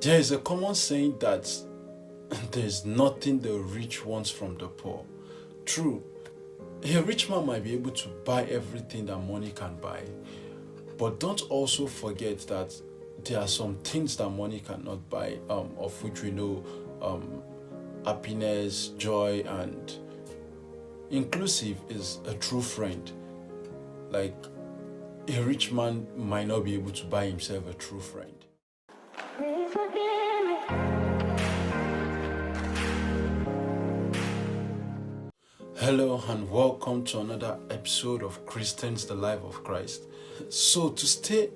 There is a common saying that there's nothing the rich wants from the poor. True, a rich man might be able to buy everything that money can buy, but don't also forget that there are some things that money cannot buy, of which we know um, happiness, joy, and inclusive is a true friend. Like a rich man might not be able to buy himself a true friend. Hello and welcome to another episode of Christians, the Life of Christ. So, to stay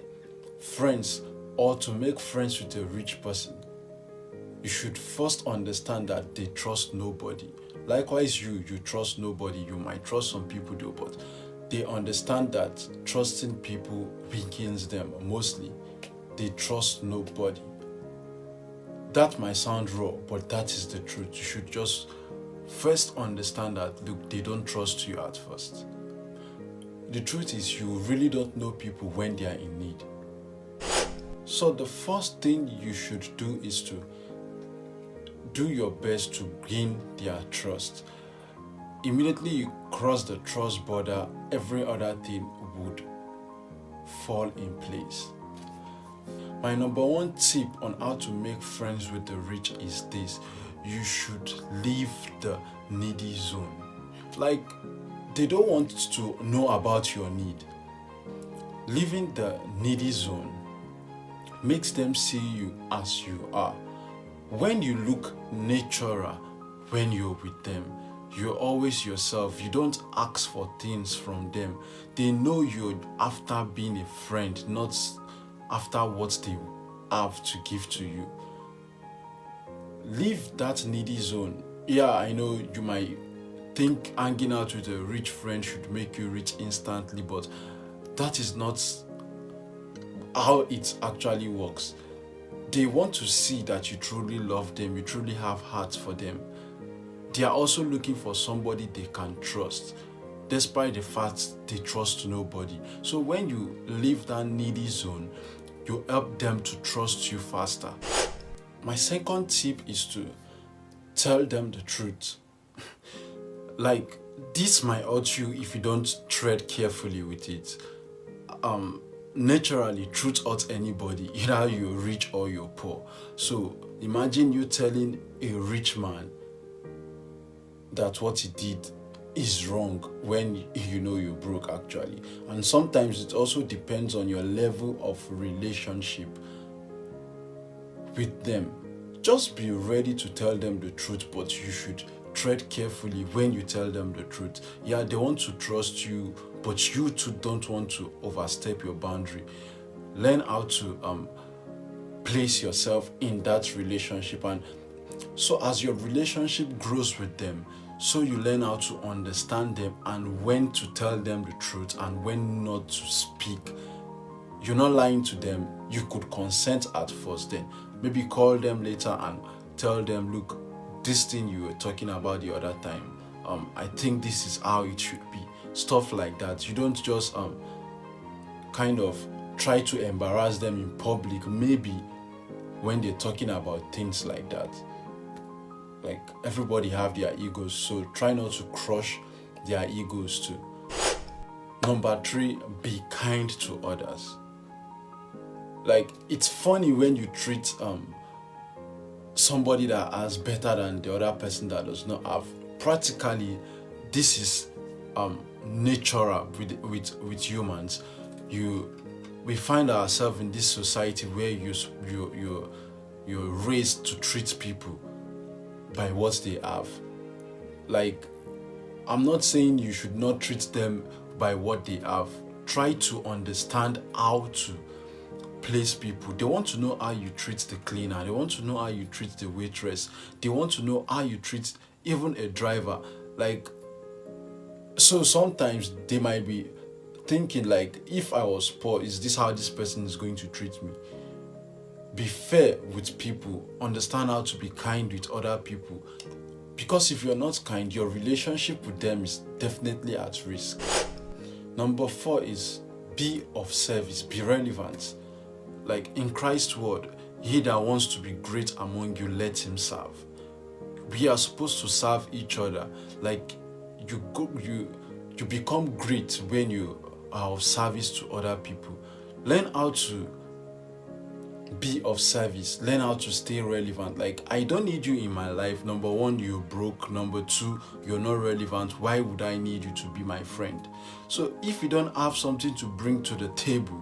friends or to make friends with a rich person, you should first understand that they trust nobody. Likewise, you trust nobody. You might trust some people though, but they understand that trusting people weakens them mostly. They trust nobody. That might sound raw, but that is the truth. You should just first understand that look, they don't trust you at first. The truth is, you really don't know people when they are in need. So the first thing you should do is to do your best to gain their trust. Immediately you cross the trust border, every other thing would fall in place. My number one tip on how to make friends with the rich is this: you should leave the needy zone. Like, they don't want to know about your need. Leaving the needy zone makes them see you as you are. When you look natural when you're with them, you're always yourself. You don't ask for things from them. They know you're after being a friend, not after what they have to give to you. Leave that needy zone. Yeah, I know you might think hanging out with a rich friend should make you rich instantly, but that is not how it actually works. They want to see that you truly love them, you truly have heart for them. They are also looking for somebody they can trust, despite the fact they trust nobody. So when you leave that needy zone, you help them to trust you faster. My second tip is to tell them the truth. Like, this might hurt you if you don't tread carefully with it. Naturally, truth hurts anybody, either you're rich or you're poor. So imagine you telling a rich man that what he did is wrong when you know you're broke actually. And sometimes it also depends on your level of relationship with them. Just be ready to tell them the truth, but you should tread carefully when you tell them the truth. Yeah, they want to trust you, but you too don't want to overstep your boundary. Learn how to place yourself in that relationship, and so as your relationship grows with them, so you learn how to understand them and when to tell them the truth and when not to speak. You're not lying to them. You could consent at first, then maybe call them later and tell them, look, this thing you were talking about the other time, I think this is how it should be. Stuff like that. You don't just kind of try to embarrass them in public, maybe when they're talking about things like that. Like, everybody have their egos, so try not to crush their egos too. Number 3, be kind to others. Like, it's funny when you treat somebody that has better than the other person that does not have. Practically, this is natural with humans. We find ourselves in this society where you're raised to treat people by what they have. Like, I'm not saying you should not treat them by what they have. Try to understand how to place people. They want to know how you treat the cleaner. They want to know how you treat the waitress. They want to know how you treat even a driver. Like, so sometimes they might be thinking like, if I was poor, is this how this person is going to treat me? Be fair with people. Understand how to be kind with other people. Because if you're not kind, your relationship with them is definitely at risk. Number 4 is be of service, be relevant. Like, in Christ's word, He that wants to be great among you, let him serve. We are supposed to serve each other. Like you become great when you are of service to other people. Learn how to be of service. Learn how to stay relevant. Like, I don't need you in my life. Number one, you're broke. Number two, you're not relevant. Why would I need you to be my friend? So if you don't have something to bring to the table,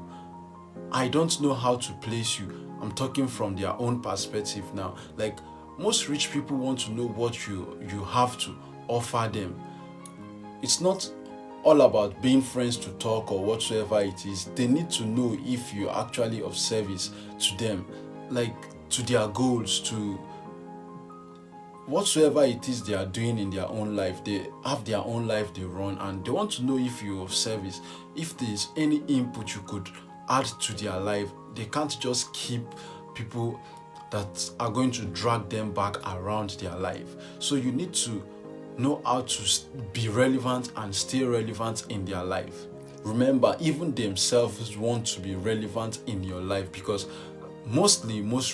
I don't know how to place you. I'm talking from their own perspective now. Like, most rich people want to know what you have to offer them. It's not all about being friends to talk or whatsoever it is. They need to know if you're actually of service to them, like to their goals, to whatsoever it is they are doing in their own life. They have their own life they run, and they want to know if you're of service, if there's any input you could add to their life. They can't just keep people that are going to drag them back around their life. So you need to know how to be relevant and stay relevant in their life. Remember, even themselves want to be relevant in your life, because most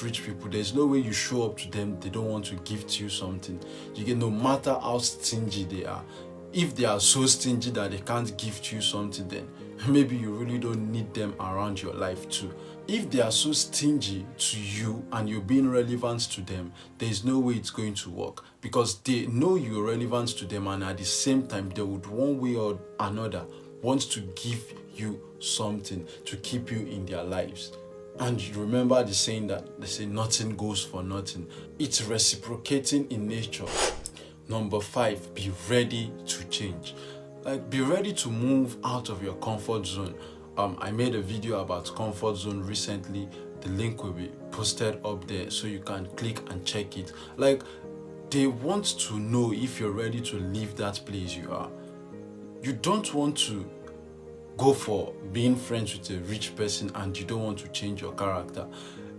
rich people, there's no way you show up to them, they don't want to gift you something. You get, no matter how stingy they are. If they are so stingy that they can't gift you something, then maybe you really don't need them around your life too. If they are so stingy to you and you're being relevant to them, there's no way it's going to work, because they know you're relevant to them, and at the same time they would one way or another want to give you something to keep you in their lives. And you remember the saying that they say nothing goes for nothing. It's reciprocating in nature. Number 5, be ready to change. Like, be ready to move out of your comfort zone. I made a video about comfort zone recently. The link will be posted up there so you can click and check it. Like, they want to know if you're ready to leave that place you are. You don't want to go for being friends with a rich person and you don't want to change your character.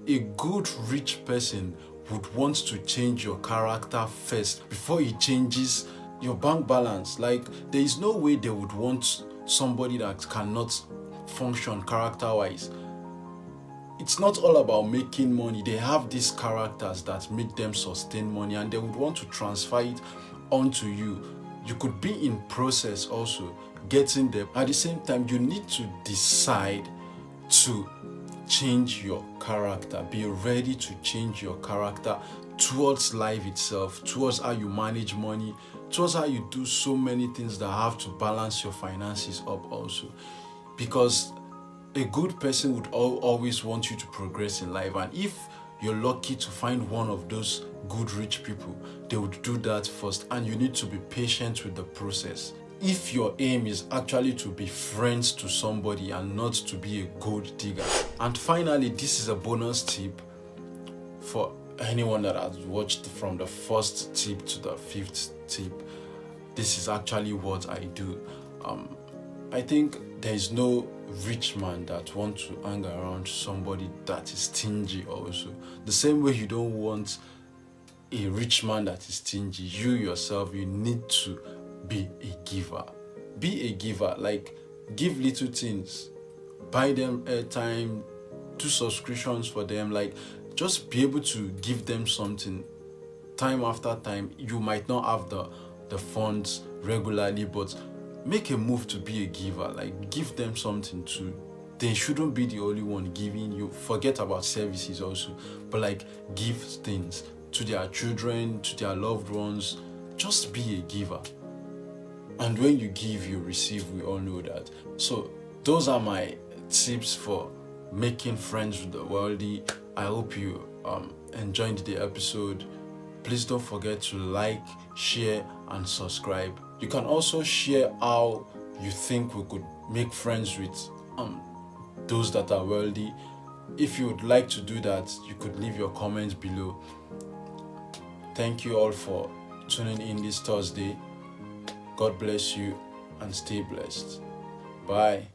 A good rich person would want to change your character first before he changes your bank balance. Like, there is no way they would want somebody that cannot function character-wise. It's not all about making money. They have these characters that make them sustain money, and they would want to transfer it onto you. You could be in process also getting them. At the same time, you need to decide to change your character. Be ready to change your character towards life itself, towards how you manage money, towards how you do so many things that have to balance your finances up also. Because a good person would always want you to progress in life, and if you're lucky to find one of those good rich people, they would do that first, and you need to be patient with the process. If your aim is actually to be friends to somebody and not to be a gold digger. And finally, this is a bonus tip for anyone that has watched from the first tip to the 5th tip. This is actually what I do. I think there is no rich man that wants to hang around somebody that is stingy also. The same way you don't want a rich man that is stingy, you yourself, you need to be a giver. Be a giver. Like, give little things. Buy them airtime, do subscriptions for them. Like, just be able to give them something time after time. You might not have the funds regularly, but make a move to be a giver. Like, give them something too. They shouldn't be the only one giving you. Forget about services also, but like, give things to their children, to their loved ones. Just be a giver. And when you give, you receive. We all know that. So those are my tips for making friends with the wealthy. I hope you enjoyed the episode. Please don't forget to like, share, and subscribe. You can also share how you think we could make friends with those that are wealthy. If you would like to do that, you could leave your comments below. Thank you all for tuning in this Thursday. God bless you and stay blessed. Bye.